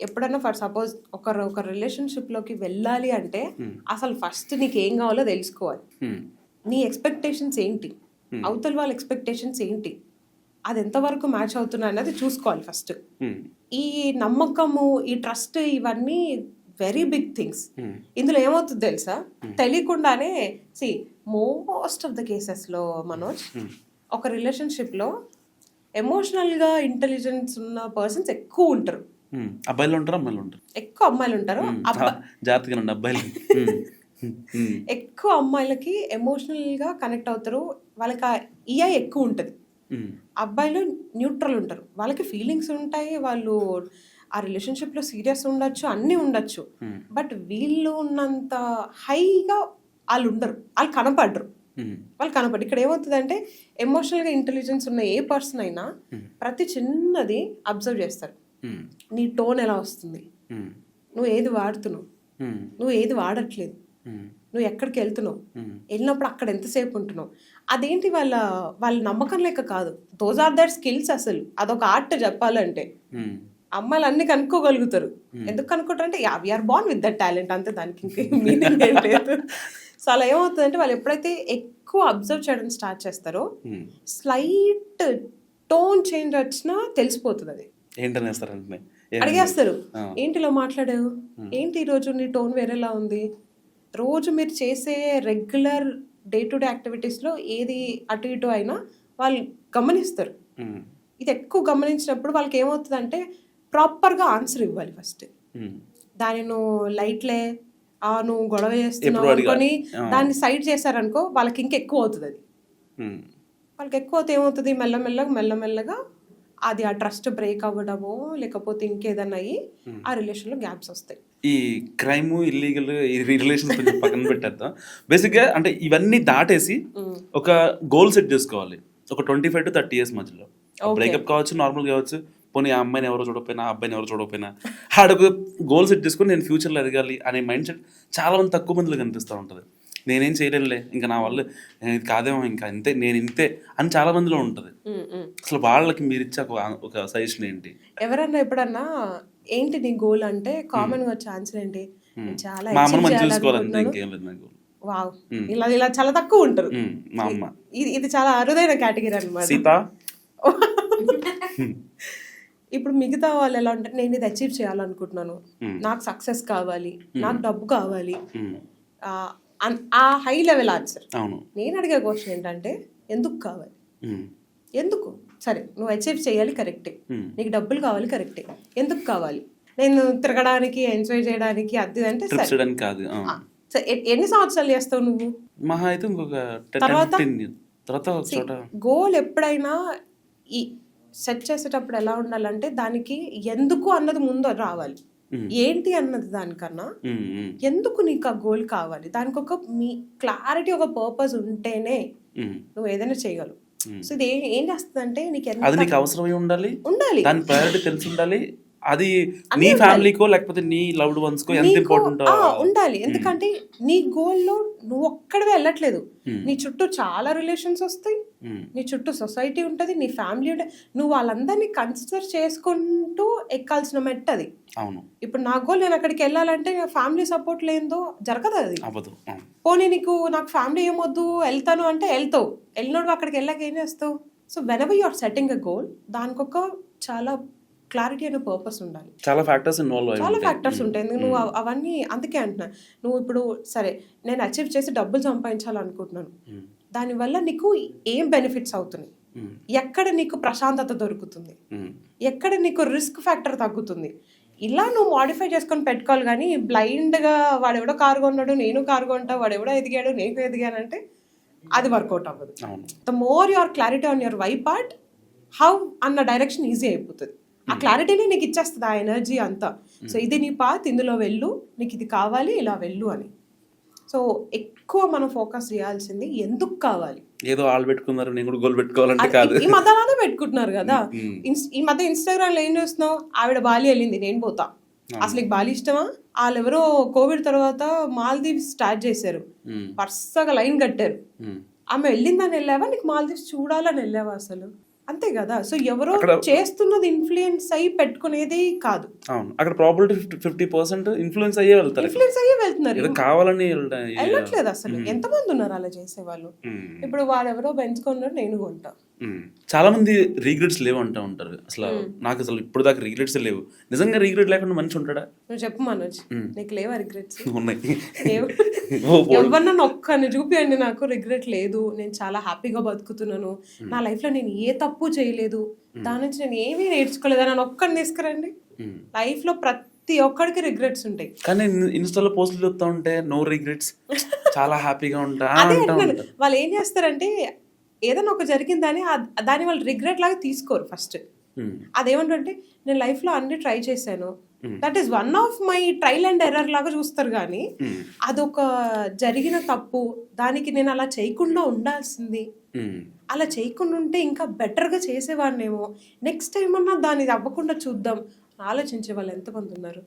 B: ఎప్పుడన్నా ఫర్ సపోజ్ ఒక రిలేషన్షిప్ లోకి వెళ్ళాలి అంటే అసలు ఫస్ట్ నీకు ఏం కావాలో తెలుసుకోవాలి. నీ ఎక్స్పెక్టేషన్స్ ఏంటి, అవతల వాళ్ళ ఎక్స్పెక్టేషన్స్ ఏంటి, అది ఎంతవరకు మ్యాచ్ అవుతున్నాయి అన్నది చూసుకోవాలి ఫస్ట్. ఈ నమ్మకము, ఈ ట్రస్ట్, ఇవన్నీ వెరీ బిగ్ థింగ్స్. ఇందులో ఏమవుతుంది తెలుసా, తెలియకుండానే మోస్ట్ ఆఫ్ ద కేసెస్ లో మనోజ్ ఒక రిలేషన్షిప్ లో ఎమోషనల్ గా ఇంటెలిజెన్స్ ఉన్న పర్సన్స్ ఎక్కువ ఉంటారు.
C: అబ్బాయిలు ఉంటారు, అమ్మాయిలు ఉంటారు.
B: ఎక్కువ అమ్మాయిలు ఉంటారు.
C: జాగ్రత్తగా అబ్బాయిలు
B: ఎక్కువ అమ్మాయిలకి ఎమోషనల్ గా కనెక్ట్ అవుతారు, వాళ్ళకి ఆ ఈఐ ఎక్కువ ఉంటుంది. అబ్బాయిలు న్యూట్రల్ ఉంటారు, వాళ్ళకి ఫీలింగ్స్ ఉంటాయి, వాళ్ళు ఆ రిలేషన్షిప్ లో సీరియస్ ఉండొచ్చు, అన్నీ ఉండొచ్చు. బట్ వీళ్ళు ఉన్నంత హైగా వాళ్ళు ఉండరు, వాళ్ళు కనపడరు. ఇక్కడ ఏమవుతుందంటే ఎమోషనల్ గా ఇంటెలిజెన్స్ ఉన్న ఏ పర్సన్ అయినా ప్రతి చిన్నది అబ్జర్వ్ చేస్తారు. నీ టోన్ ఎలా వస్తుంది, నువ్వు ఏది వాడుతున్నావు, నువ్వు ఏది వాడట్లేదు, నువ్వు ఎక్కడికి వెళ్తున్నావు, వెళ్ళినప్పుడు అక్కడ ఎంతసేపు ఉంటున్నావు, అదేంటి వాళ్ళ నమ్మకం లేక కాదు. Those are their skills. అసలు అదొక ఆర్ట్ చెప్పాలంటే. అమ్మాయిలు అన్ని కనుక్కోగలుగుతారు. ఎందుకు కనుక్కుంటారు అంటే we are born with that talent, అంతే, దానికి ఇంకేం మీనింగ్ ఏం లేదు. సో అలా ఏమవుతుందంటే వాళ్ళు ఎప్పుడైతే ఎక్కువ అబ్జర్వ్ చేయడం స్టార్ట్ చేస్తారో స్లైట్ టోన్ చేంజ్ వచ్చినా తెలిసిపోతుంది. అది అడిగేస్తారు, ఏంటి ఇలా మాట్లాడావు, ఏంటి ఈరోజు నీ టోన్ వేరేలా ఉంది. రోజు మీరు చేసే రెగ్యులర్ డే టు డే యాక్టివిటీస్లో ఏది అటు ఇటు అయినా వాళ్ళు గమనిస్తారు. ఇది ఎక్కువ గమనించినప్పుడు వాళ్ళకి ఏమవుతుందంటే ప్రాపర్గా ఆన్సర్ ఇవ్వాలి ఫస్ట్. దాన్ని నువ్వు లైట్లే నువ్వు గొడవ చేస్తున్నావు అనుకొని దాన్ని సైడ్ చేశారనుకో వాళ్ళకి ఇంకా ఎక్కువ అవుతుంది. అది వాళ్ళకి ఎక్కువ అవుతే ఏమవుతుంది, మెల్లమెల్లగా అది ఆ ట్రస్ట్ బ్రేక్ అవ్వడమో లేకపోతే ఇంకేదన్నా అయ్యి ఆ రిలేషన్లో గ్యాప్స్ వస్తాయి.
C: ఈ క్రైమ్, ఇల్లీగల్, ఈ రిలేషన్స్ కొంచెం పక్కన పెట్టేద్దాం. బేసిక్గా అంటే ఇవన్నీ దాటేసి ఒక గోల్ సెట్ చేసుకోవాలి. ఒక 25 to 30 years మధ్యలో బ్రేకప్ కావచ్చు, నార్మల్ కావచ్చు, పోనీ ఆ అమ్మాయిని ఎవరో చూడకపోయినా, ఆ అబ్బాయిని ఎవరో చూడకపోయినా, ఆడొక గోల్ సెట్ చేసుకుని నేను ఫ్యూచర్లో ఎదగాలి అనే మైండ్ సెట్ చాలా మంది తక్కువ మందిలో కనిపిస్తూ ఉంటుంది. నేనేం చేయలేనులే, ఇంకా నా వల్ల ఇది కాదేమో, ఇంకా ఇంతే, నేను ఇంతే అని చాలా మందిలో ఉంటుంది. అసలు వాళ్ళకి మీరు ఇచ్చే ఒక సజెషన్ ఏంటి?
B: ఎవరన్నా ఎప్పుడన్నా ఏంటి నీ గోల్ అంటే కామన్ గా వచ్చే ఆన్సర్ ఏంటి? నేను చాలా
C: మా అమ్మని
B: achieve
C: మంచి చూసుకోవాలంటే
B: చేయాలనుకుంటున్నాను.
C: ఇంకేం లేదు నాకు.
B: వావ్, ఇలా ఇలా చాలా తక్కువ ఉంటారు.
C: మా అమ్మ
B: ఇది చాలా అరుదైన కేటగిరీ అన్నమాట.
C: సీత
B: ఇప్పుడు మిగతా వాళ్ళు ఎలా ఉంటారు, నేను ఇది అచీవ్ చేయాలనుకుంటున్నాను, నాకు సక్సెస్ కావాలి, నాకు డబ్బు కావాలి, ఆ హై లెవెల్ ఆన్సర్.
C: అవును.
B: నేను అడిగే క్వశ్చన్ ఏంటంటే ఎందుకు కావాలి? ఎందుకు? సరే నువ్వు అచీవ్ చేయాలి కరెక్టే, నీకు డబ్బులు కావాలి కరెక్టే, ఎందుకు కావాలి? నేను తిరగడానికి, ఎంజాయ్ చేయడానికి, అది అంటే
C: ట్రిప్స్ చేయడానికి కాదు.
B: ఎన్ని సంవత్సరాలు చేస్తావు నువ్వు?
C: మహా అయితే ఇంకొక
B: తర్వాత
C: తర్వాత ఒక చోట
B: గోల్ ఎప్పుడైనా ఈ సెట్ చేసేటప్పుడు ఎలా ఉండాలంటే దానికి ఎందుకు అన్నది ముందు రావాలి. ఏంటి అన్నది దానికన్నా ఎందుకు నీకు ఆ గోల్ కావాలి, దానికి ఒక మీ క్లారిటీ, ఒక పర్పస్ ఉంటేనే నువ్వు ఏదైనా చేయగలవు. సో ఇది ఏం చేస్తుందంటే
C: అది నీకు అవసరమై ఉండాలి,
B: ఉండాలి,
C: దాని ప్రయారిటీ తెలిసి ఉండాలి, అది నీ ఫ్యామిలీకో లేకపోతే నీ లవ్డ్ వన్స్ కో ఎంత ఇంపార్టెంట్
B: ఉండాలి. ఎందుకంటే నీ గోల్ లో నువ్వు ఒక్కడివే వెళ్ళట్లేదు, నీ చుట్టూ చాలా రిలేషన్స్ వస్తాయి, నీ చుట్టూ సొసైటీ ఉంటది, నీ ఫ్యామిలీ ఉంటుంది, నువ్వు వాళ్ళందరినీ కన్సిడర్ చేసుకుంటూ ఎక్కాల్సిన మెట్టు అది.
C: అవును.
B: ఇప్పుడు నా గోల్ నేను అక్కడికి వెళ్ళాలంటే ఫ్యామిలీ సపోర్ట్ లేదో జరగదు అది. పోనీ నాకు ఫ్యామిలీ ఏమొద్దు వెళ్తాను అంటే వెళ్తావు, వెళ్ళినోడు అక్కడికి వెళ్ళాక ఏం చేస్తావు? So whenever you are setting a goal, దానికి ఒక చాలా క్లారిటీ అనే పర్పస్ ఉండాలి.
C: చాలా ఫ్యాక్టర్స్
B: ఉంటాయి. నువ్వు అవన్నీ అందుకే అంటున్నా, నువ్వు ఇప్పుడు సరే నేను అచీవ్ చేసి డబ్బులు సంపాదించాలనుకుంటున్నాను, దానివల్ల నీకు ఏం బెనిఫిట్స్ అవుతున్నాయి, ఎక్కడ నీకు ప్రశాంతత దొరుకుతుంది, ఎక్కడ నీకు రిస్క్ ఫ్యాక్టర్ తగ్గుతుంది, ఇలా నువ్వు మాడిఫై చేసుకొని పెట్టుకోవాలి. కానీ బ్లైండ్గా వాడెవడో కారు కొన్నాడు నేను కారు కొంటా, వాడెవడో ఎదిగాడు నేను ఎదిగానంటే అది వర్కౌట్ అవ్వదు. The more your clarity on your why part, how అన్న డైరెక్షన్ ఈజీ అయిపోతుంది. ఆ క్లారిటీని నీకు ఇచ్చేస్తుంది ఆ ఎనర్జీ అంతా. సో ఇది నీ పాత్, ఇందులో వెళ్ళు, నీకు ఇది కావాలి, ఇలా వెళ్ళు అని. సో ఎక్కువ మనం ఫోకస్ చేయాల్సింది ఎందుకు కావాలి.
C: ఏదో వాళ్ళు పెట్టుకున్నారు నేను కూడా గోల్ పెట్టుకోవాలంటే కాదు.
B: ఈ మధ్య అలానే పెట్టుకుంటున్నారు కదా. ఈ మధ్య ఇన్స్టాగ్రామ్ లో ఏం చేస్తున్నావు, ఆవిడ బాలి వెళ్ళింది నేను పోతా, అసలు నీకు బాలి ఇష్టమా? వాళ్ళెవరో కోవిడ్ తర్వాత మాల్దీవ్స్ స్టార్ట్ చేశారు, వరుసగా లైన్ కట్టారు. ఆమె వెళ్ళిందని వెళ్ళావా, నీకు మాల్దీవ్స్ చూడాలని వెళ్ళావా అసలు? అంతే కదా. సో ఎవరో చేస్తున్నది ఇన్ఫ్లుయెన్స్ అయ్యి పెట్టుకునేది కాదు.
C: అవును, అక్కడ ప్రాబిలిటీ 50% ఇన్ఫ్లుయెన్స్ అయ్యే వెళ్తున్నారు, కావాలని
B: వెళ్ళట్లేదు అసలు. ఎంతమంది ఉన్నారు అలా చేసేవాళ్ళు? ఇప్పుడు వాడెవరో పెంచుకున్నారు నేను కొంటా.
C: చాలా మంది రీగ్రెట్స్ లేవు అంటూ ఉంటారు. నాకు అసలు ఇప్పుడు దాకా రీగ్రెట్స్ లేవు. నిజంగా రీగ్రెట్ లేకుండా మనిషి ఉంటాడా?
B: నువ్వు చెప్పు మనోజ్, నీకు లేవా రిగ్రెట్స్?
C: ఉన్నాయి.
B: ఎవరన్నా ఒక్కని చూపియండి నాకు రిగ్రెట్ లేదు, నేను చాలా హ్యాపీగా బతుకుతున్నాను, నా లైఫ్ లో నేను ఏ తప్పు చేయలేదు, దాని నుంచి నేను ఏమీ నేర్చుకోలేదు అని ఒక్కడిని తీసుకురండి. లైఫ్ లో ప్రతి ఒక్కడికి రిగ్రెట్స్ ఉంటాయి.
C: కానీ ఇన్స్టాలో పోస్టులు చూస్తూ ఉంటే నో రిగ్రెట్స్, చాలా హ్యాపీగా ఉంటా.
B: వాళ్ళు ఏం చేస్తారంటే ఏదైనా ఒక జరిగిందని దాన్ని వాళ్ళు రిగ్రెట్ లాగా తీసుకోరు. ఫస్ట్ అదేమంటే నేను లైఫ్ లో అన్ని ట్రై చేశాను, that is one of my trial and error లాగా చూస్తారు. కానీ అదొక జరిగిన తప్పు, దానికి నేను అలా చేయకుండా ఉండాల్సింది, అలా చేయకుండా ఉంటే ఇంకా బెటర్గా చేసేవాడినేమో, నెక్స్ట్ టైం అన్నా దాన్ని అవ్వకుండా చూద్దాం ఆలోచించే వాళ్ళు ఎంతమంది ఉన్నారు.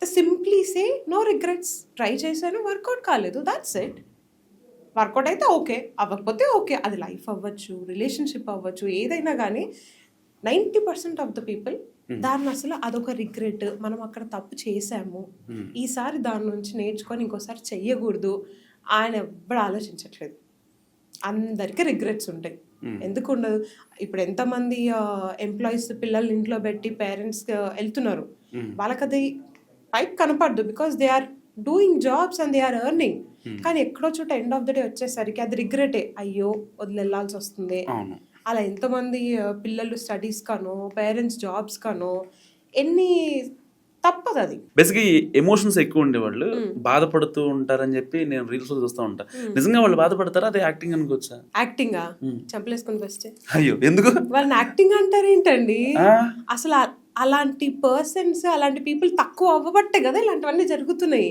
B: Simply say no regrets, try చేశాను వర్కౌట్ కాలేదు, దాట్స్ ఇట్. వర్కౌట్ అయితే ఓకే, అవ్వకపోతే ఓకే. అది లైఫ్ అవ్వచ్చు, రిలేషన్షిప్ అవ్వచ్చు, ఏదైనా కానీ 90% ఆఫ్ ద పీపుల్ దాన్ని అసలు అదొక రిగ్రెట్, మనం అక్కడ తప్పు చేసాము, ఈసారి దాని నుంచి నేర్చుకొని ఇంకోసారి చెయ్యకూడదు ఆయన ఎవ్వడు ఆలోచించట్లేదు. అందరికీ రిగ్రెట్స్ ఉంటాయి, ఎందుకు ఉండదు? ఇప్పుడు ఎంతమంది ఎంప్లాయీస్ పిల్లల్ని ఇంట్లో పెట్టి పేరెంట్స్ వెళ్తున్నారు, వాళ్ళకి అది పైకి కనపడదు, because they are doing jobs and they are earning. కానీ ఎక్కడో చోట ఎండ్ ఆఫ్ ద డే వచ్చేసరికి అది రిగ్రెటే, అయ్యో వదిలేళ్ళాల్సి వస్తుంది. అలా ఎంతమంది పిల్లలు స్టడీస్ కానో పేరెంట్స్ జాబ్స్ కానో ఎన్ని తప్పదు. అది
C: బేసిక్గా ఎమోషన్స్ ఎక్కువ ఉండేవాళ్ళు బాధపడుతూ ఉంటారని చెప్పి నేను రీల్స్ లో చూస్తూ ఉంటా. నిజంగా వాళ్ళు బాధపడతారా? అదే యాక్టింగ్ అనుకోవచ్చా?
B: యాక్టింగా చంపలేసుకుని ఫస్ట్.
C: అయ్యో ఎందుకు
B: వాళ్ళని యాక్టింగ్ అంటారు ఏంటండి? అసలు అలాంటి పర్సన్స్, అలాంటి పీపుల్ తక్కువ అవ్వబట్టే కదా ఇలాంటివన్నీ జరుగుతున్నాయి.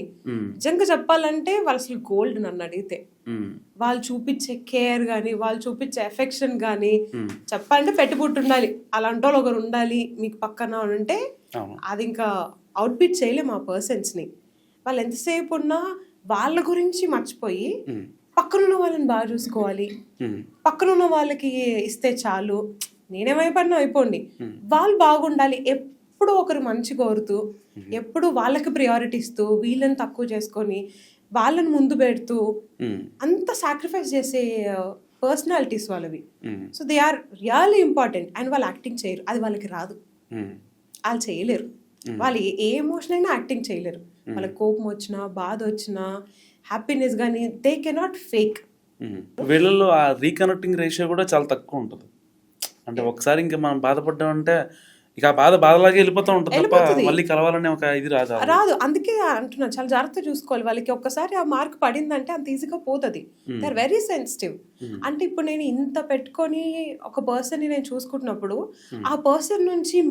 B: నిజంగా చెప్పాలంటే వాళ్ళు అసలు గోల్డ్ నన్ను అడిగితే. వాళ్ళు చూపించే కేర్ గానీ, వాళ్ళు చూపించే ఎఫెక్షన్ గానీ చెప్పాలంటే పెట్టుబుట్టు ఉండాలి. అలాంటి వాళ్ళు ఒకరు ఉండాలి మీకు పక్కన ఉంటే అది ఇంకా అవుట్ బీట్ చేయలేము ఆ పర్సన్స్ ని. వాళ్ళు ఎంతసేపు ఉన్నా వాళ్ళ గురించి మర్చిపోయి పక్కనున్న వాళ్ళని బాగా చూసుకోవాలి, పక్కనున్న వాళ్ళకి ఇస్తే చాలు, నేనేమైపోయినా అయిపోండి, వాళ్ళు బాగుండాలి, ఎప్పుడు ఎప్పుడు ఒకరు మంచి కోరుతూ ఎప్పుడు వాళ్ళకి ప్రియారిటీ ఇస్తూ వీళ్ళని తక్కువ చేసుకొని వాళ్ళని ముందు పెడుతూ అంత సాక్రిఫైస్ చేసే పర్సనాలిటీస్ వాళ్ళవి. So they are really important. And వాళ్ళు యాక్టింగ్ చేయరు, అది వాళ్ళకి రాదు, వాళ్ళు చేయలేరు. వాళ్ళు ఏ ఎమోషన్ అయినా యాక్టింగ్ చేయలేరు. వాళ్ళకి కోపం వచ్చినా బాధ వచ్చినా హ్యాపీనెస్ కానీ దే కెనాట్ ఫేక్.
C: వీళ్ళలో ఆ రీకనెక్టింగ్ రేషియో కూడా చాలా తక్కువ ఉంటుంది. అంటే ఒకసారి ఇంకా మనం బాధపడ్డామంటే ఇక ఆ బాధలాగే వెళ్ళిపోతూ ఉంటుంది తప్ప మళ్ళీ కలవాలనే ఒక ఇది
B: రాదు. అందుకే అంటున్నా, చాలా జాగ్రత్త చూసుకోవాలి. వాళ్ళకి ఒక్కసారి ఆ మార్క్ పడిందంటే అంత ఈజీగా పోతుంది. They are very sensitive. అంటే ఇప్పుడు నేను ఇంత పెట్టుకొని ఒక పర్సన్ ని నేను చూసుకుంటున్నప్పుడు ఆ పర్సన్ నుంచి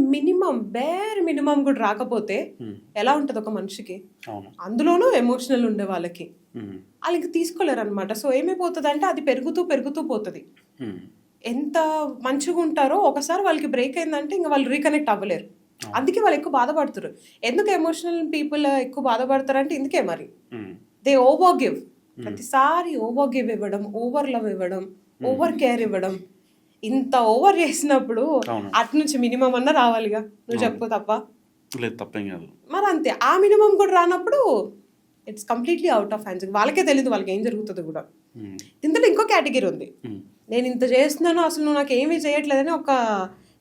B: బేర్ మినిమం కూడా రాకపోతే ఎలా ఉంటది ఒక మనిషికి? అందులోనూ ఎమోషనల్ ఉండే వాళ్ళకి వాళ్ళకి తీసుకోలేరు అనమాట. సో ఏమైపోతుంది అంటే అది పెరుగుతూ పోతుంది. ఎంత మంచిగా ఉంటారో ఒకసారి వాళ్ళకి బ్రేక్ అయిందంటే ఇంకా వాళ్ళు రీకనెక్ట్ అవ్వలేరు. అందుకే వాళ్ళు ఎక్కువ బాధపడుతారు. ఎందుకు ఎమోషనల్ పీపుల్ ఎక్కువ బాధపడతారు అంటే ఇందుకే మరి దే ఓవర్ గివ్. ప్రతిసారి ఓవర్ గివ్ ఇవ్వడం, ఓవర్ లవ్ ఇవ్వడం, ఓవర్ కేర్ ఇవ్వడం. ఇంత ఓవర్ చేసినప్పుడు అటు నుంచి మినిమం అన్నా రావాలిగా. నువ్వు చెప్పు
C: తప్పేం కాదు
B: మరి అంతే. ఆ మినిమం కూడా రానప్పుడు it's completely out of hands. వాళ్ళకే తెలియదు వాళ్ళకి ఏం జరుగుతుంది కూడా. ఇందులో ఇంకో కేటగిరీ ఉంది. నేను ఇంత చేస్తున్నాను అసలు నువ్వు నాకు ఏమీ చేయట్లేదని ఒక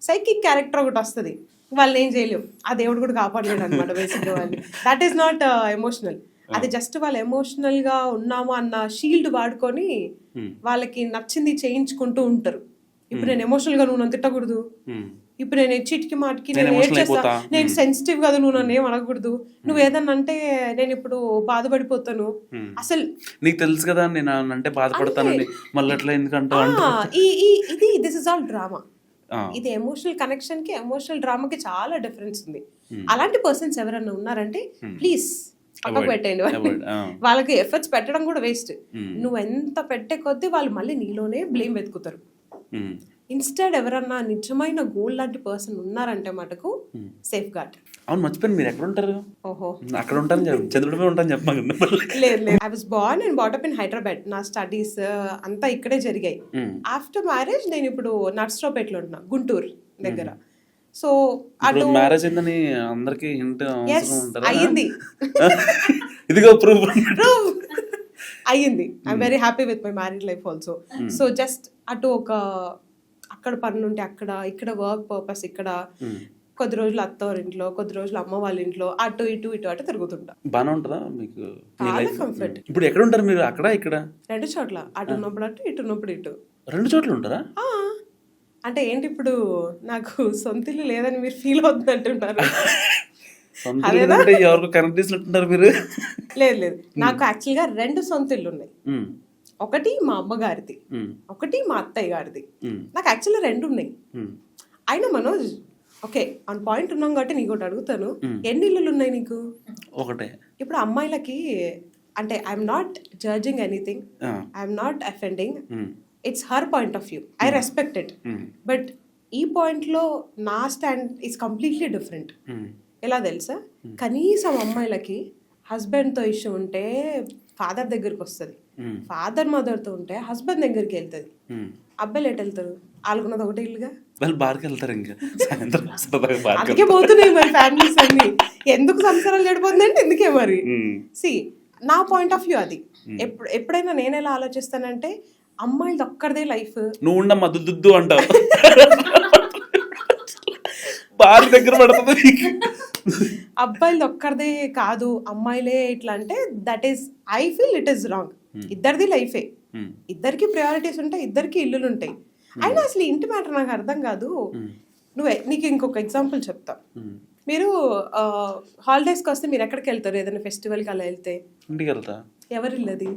B: సైకిక్ క్యారెక్టర్ ఒకటి వస్తుంది. వాళ్ళు ఏం చేయలేవు, ఆ దేవుడు కూడా కాపాడలేడు అనమాట బేసిక్గా వాళ్ళు. That is not emotional. అది జస్ట్ వాళ్ళు ఎమోషనల్ గా ఉన్నాము అన్న షీల్డ్ వాడుకొని వాళ్ళకి నచ్చింది చేయించుకుంటూ ఉంటారు. ఇప్పుడు నేను ఎమోషనల్ గా నువ్వు నన్ను తిట్టకూడదు, ఇప్పుడు నేను చీటికి మాటికి నేను ఏడ్ చేస్తా, నేను సెన్సిటివ్ కదా, నువ్వు నన్ను ఏం అనకూడదు, నువ్వు ఏదన్నా అంటే నేను ఇప్పుడు బాధపడిపోతాను. అసలు
C: నీకు తెలుసు కదా నేను అంటే బాధపడతానని మళ్ళీ అట్లా ఎందుకంటే
B: ఇది దిస్ ఇస్ ఆల్ డ్రామా. ఇది ఎమోషనల్ కనెక్షన్ కి ఎమోషనల్ డ్రామాకి చాలా డిఫరెన్స్ ఉంది. అలాంటి పర్సన్స్ ఎవరన్నా ఉన్నారంటే ప్లీజ్ పక్కకు పెట్టండి. వాళ్ళకి ఎఫర్ట్స్ పెట్టడం కూడా వేస్ట్. నువ్వు ఎంత పెట్టే కొద్దీ వాళ్ళు మళ్ళీ నీలోనే బ్లేమ్ వెతుకుతారు. ఇన్స్టెడ్ ఎవరన్నా నిజమైన గోల్ లాంటి పర్సన్ ఉన్నారంటే మటుకు సేఫ్ గార్డ్.
C: అవును, మర్చిపోయాను. మీరు ఎక్కడ ఉంటారు?
B: ఓహో,
C: అక్కడ ఉంటాను, చంద్రుడిపై ఉంటాను చెప్పమా.
B: లేదు, I was born and bought up in Hyderabad. నా స్టడీస్ అంతా ఇక్కడే జరిగాయి. ఆఫ్టర్ మ్యారేజ్ నేను ఇప్పుడు నర్సరావుపేటలో ఉంటున్నా, గుంటూరు దగ్గర. సో అటు
C: మ్యారేజ్ అయిందని అందరికి హింట్
B: అయ్యింది.
C: ఇదిగో ప్రూఫ్
B: అయ్యింది. I'm very happy with my married life also. So just అటు ఒక అక్కడ పనులు ఉంటే అక్కడ, ఇక్కడ వర్క్ పర్పస్ ఇక్కడ, కొద్ది రోజులు అత్తవారింట్లో, కొద్ది రోజులు అమ్మ వాళ్ళ ఇంట్లో, అటు అటు తిరుగుతుంటా.
C: బాగా ఉంటుందా మీకు?
B: చాలా కంఫర్ట్.
C: ఇప్పుడు ఎక్కడ ఉంటారు మీరు? అక్కడ ఇక్కడ?
B: రెండు చోట్ల. అటు ఉన్నప్పుడు అటు, ఇటు ఉన్నప్పుడు ఇటు.
C: రెండు చోట్ల ఉంటారా?
B: అంటే ఏంటి ఇప్పుడు నాకు సొంత ఇల్లు లేదని మీరు ఫీల్ అవుతుంది అంటున్నారు?
C: ఎవరికి కనెక్ట్ చేసినట్టున్నారు మీరు?
B: లేదు, నాకు యాక్చువల్గా రెండు సొంత ఇల్లు ఉన్నాయి. ఒకటి మా అమ్మగారిది, ఒకటి మా అత్తయ్య గారిది. నాకు యాక్చువల్గా రెండు ఉన్నాయి. అయినా మనోజ్, ఓకే ఆన్ పాయింట్ ఉన్నాం కాబట్టి నీకు ఒకటి అడుగుతాను, ఎన్ని ఇల్లులు ఉన్నాయి నీకు?
C: ఒకటే.
B: ఇప్పుడు అమ్మాయిలకి అంటే I'm not judging anything, I'm not offending, it's her point of view, I respect it. But ఈ పాయింట్ లో నా స్టాండ్ ఈస్ కంప్లీట్లీ డిఫరెంట్. ఎలా తెలుసా? కనీసం అమ్మాయిలకి హస్బెండ్ తో ఇష్యూ ఉంటే ఫాదర్ దగ్గరికి వస్తుంది, ఫాదర్ మదర్ తో ఉంటే హస్బెండ్ దగ్గరికి వెళ్తుంది. అబ్బాయిలు ఎటు వెళ్తారు? వాళ్ళకున్నది ఒకటే ఇల్లుగా,
C: వాళ్ళు బార్కి వెళ్తారు. ఇంకా
B: అందుకే పోతున్నాయి మరి ఫ్యామిలీస్ అన్ని. ఎందుకు సంసారాలు చెడిపోతుందంటే ఎందుకే మరి. సి నా పాయింట్ ఆఫ్ వ్యూ అది. ఎప్పుడైనా నేను ఎలా ఆలోచిస్తానంటే అమ్మాయిలది ఒక్కరిదే లైఫ్.
C: నువ్వు ఉండమ్మా దుద్దు అంటావు, బార్ దగ్గర పడుతుంది.
B: అబ్బాయిలది ఒక్కరిదే కాదు, అమ్మాయిలే ఇట్లా అంటే that is I feel it is wrong. ఇద్దరిది లైఫే, ఇద్దరికి ప్రయారిటీస్ ఉంటాయి, ఇద్దరికి ఇల్లులు ఉంటాయి. అయినా అసలు ఇంటి మ్యాటర్ నాకు అర్థం కాదు. నీకు ఇంకొక ఎగ్జాంపుల్ చెప్తా. మీరు హాలిడేస్కి వస్తే మీరు ఎక్కడికి వెళ్తారు? ఏదైనా ఫెస్టివల్కి అలా వెళ్తే
C: ఇంటికి వెళ్తా.
B: ఎవరి ఇల్లు అది?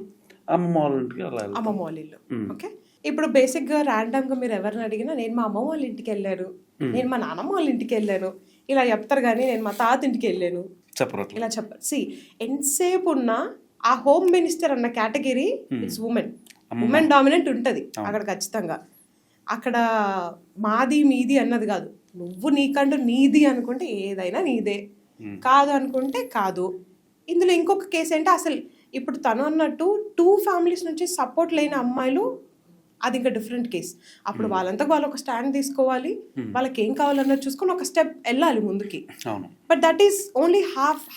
C: అమ్మమ్మ వాళ్ళ ఇంటికి.
B: అమ్మమ్మ వాళ్ళ ఇల్లు. ఓకే, ఇప్పుడు బేసిక్ గా ర్యాండమ్ గా మీరు ఎవరిని అడిగినా నేను మా అమ్మమ్మ వాళ్ళ ఇంటికి వెళ్ళాను, నేను మా నాన్నమ్మ వాళ్ళ ఇంటికి వెళ్ళాను ఇలా చెప్తారు. కానీ నేను మా తాత ఇంటికి వెళ్ళాను ఇలా చెప్పారు. సి ఎంతసేపు ఉన్నా ఆ హోమ్ మినిస్టర్ అన్న కేటగిరీ ఇట్స్ ఉమెన్ డామినెంట్ ఉంటుంది అక్కడ ఖచ్చితంగా. అక్కడ మాది మీది అన్నది కాదు. నువ్వు నీకంటూ నీది అనుకుంటే ఏదైనా నీదే, కాదు అనుకుంటే కాదు. ఇందులో ఇంకొక కేసు ఏంటి, అసలు ఇప్పుడు తను అన్నట్టు 2 ఫ్యామిలీస్ నుంచి సపోర్ట్ లేని అమ్మాయిలు అది ఇంకా డిఫరెంట్ కేస్. అప్పుడు వాళ్ళంతా వాళ్ళు ఒక స్టాండ్ తీసుకోవాలి, వాళ్ళకి ఏం కావాలన్నది చూసుకొని ఒక స్టెప్ వెళ్ళాలి ముందుకి.
C: అవును.
B: But that is only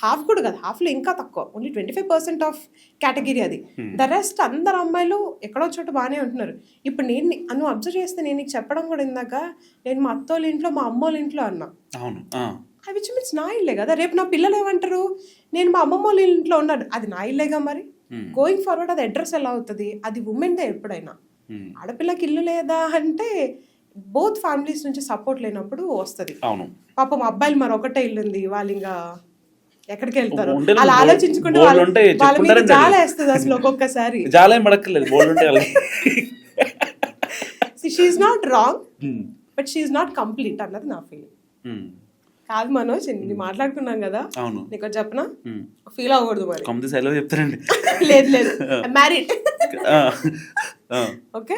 B: half కూడా కదా, హాఫ్లో ఇంకా తక్కువ, ఓన్లీ 25% ఆఫ్ కేటగిరీ అది. ద రెస్ట్ అందరు అమ్మాయిలు ఎక్కడో చోట బాగానే ఉంటున్నారు. ఇప్పుడు నువ్వు అబ్జర్వ్ చేస్తే నేను నీకు చెప్పడం కూడా ఇందాక, నేను మా అత్తోళ్ళ ఇంట్లో మా అమ్మోళ్ళ ఇంట్లో అన్నా.
C: అవును.
B: విచ్ మీన్స్ నా ఇల్లే కదా. రేపు నా పిల్లలు ఏమంటారు, నేను మా అమ్మమ్మ వాళ్ళ ఇంట్లో ఉన్నాను, అది నా ఇల్లేగా. మరి గోయింగ్ ఫార్వర్డ్ అది అడ్రస్ ఎలా అవుతుంది, అది ఉమెన్దే ఎప్పుడైనా. ఆడపిల్లకి ఇల్లు లేదా అంటే బోత్ ఫ్యామిలీస్ నుంచి సపోర్ట్ లేనప్పుడు వస్తుంది.
C: అవును.
B: పాపం అబ్బాయిలు మరి ఒకటే ఇల్లు ఉంది, వాళ్ళు ఇంకా ఎక్కడికి వెళ్తారు
C: ఉండేది
B: అలా ఆలోచించుకుంటే
C: బోల్డ్ ఉంటాయి,
B: వాళ్ళ మీద
C: చెప్పుకుంటారండి.
B: జాల వేస్తుంది అసలు ఒక్కొక్కసారి.
C: జాలేం పడక్కర్లేదు, బోల్డ్ ఉంటాయి వాళ్ళకి.
B: She is not wrong but she is not complete అన్నది నా ఫీలింగ్. కాదు మనోజ్, ఇది మాట్లాడుకున్నాం కదా,
C: అవును.
B: నీకు చెప్పనా, ఫీల్ అవ్వకూడదు మరి.
C: కమిటీ సెలవు చెప్తారండి.
B: లేదు లేదు, మ్యారీడ్. ఓకే,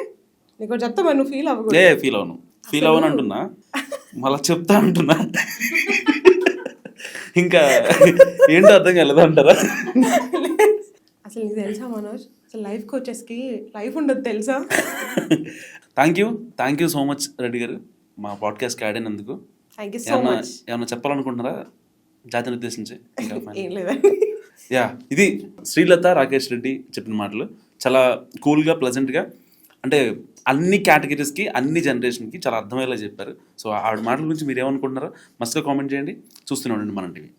B: నీకు చెప్తా మరి, నువ్వు ఫీల్ అవ్వకూడదు.
C: ఫీల్ అవ్వను అంటున్నా, మళ్ళా చెప్తా అంటున్నా. ఇంకా ఏంటో అర్థం కాలేదు అంటారా?
B: అసలు నీకు తెలుసా మనోజ్, అసలు లైఫ్ కోచెస్కి లైఫ్ ఉండదు తెలుసా.
C: Thank you so much Reddy గారు మా పాడ్కాస్ట్కి యాడ్ అయినందుకు.
B: Thank you so much.
C: ఏమన్నా చెప్పాలనుకుంటున్నారా జాతిని ఉద్దేశించి?
B: ఏం లేదండి.
C: ఇది శ్రీలత రాకేష్ రెడ్డి చెప్పిన మాటలు చాలా కూల్గా, ప్లెజెంట్గా, అంటే అన్ని కేటగిరీస్కి, అన్ని జనరేషన్కి చాలా అర్థమయ్యేలా చెప్పారు. సో ఆవిడ మాటల గురించి మీరు ఏమనుకుంటున్నారో మస్తుగా కామెంట్ చేయండి. చూస్తూనే ఉండండి మనం టీవీ.